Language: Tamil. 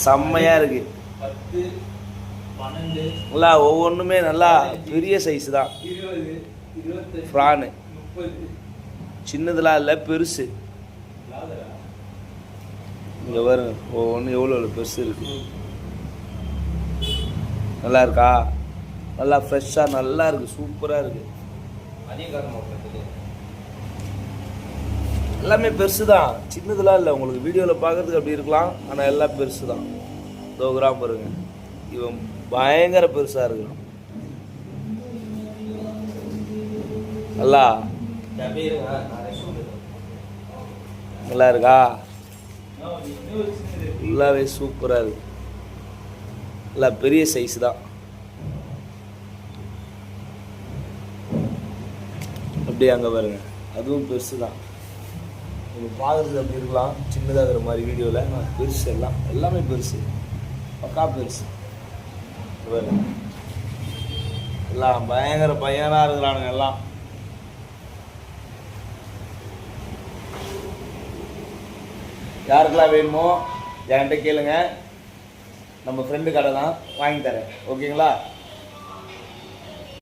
செம்மையாக இருக்குது. 10, 12 நல்லா ஒவ்வொன்றுமே நல்லா பெரிய சைஸ் தான். 20, 25 ஃப்ரானு 30 சின்னதெல்லாம் இல்லை, பெருசு. இங்கே பாருங்க ஒவ்வொன்று எவ்வளோ பெருசு இருக்குது. நல்லா இருக்கா? நல்லா ஃப்ரெஷ்ஷாக நல்லா இருக்குது, சூப்பராக இருக்குது. எல்லாமே பெருசு தான், சின்னதெல்லாம் இல்லை. உங்களுக்கு வீடியோவில் பார்க்குறதுக்கு அப்படி இருக்கலாம், ஆனால் எல்லாம் பெருசு தான். 2 கிராம் பாருங்க, இவன் பயங்கர பெருசாக இருக்கு. நல்லா நல்லா இருக்கா? ஃபுல்லாகவே சூப்பராக இருக்கு. நல்லா பெரிய சைஸ் தான். அப்படியே அங்கே பாருங்க, அதுவும் பெருசு தான். உங்களுக்கு பார்க்குறது அப்படி இருக்கலாம், சின்னதாக இருக்கிற மாதிரி வீடியோவில். நான் பெருசு எல்லாமே பெருசு, பக்கா பெருசு. எல்லாம் பயங்கரமாக இருக்கிறானுங்க எல்லாம். யாருக்கெல்லாம் வேணுமோ என்கிட்ட கேளுங்க, நம்ம ஃப்ரெண்டு கடை தான், வாங்கி தரேன். ஓகேங்களா?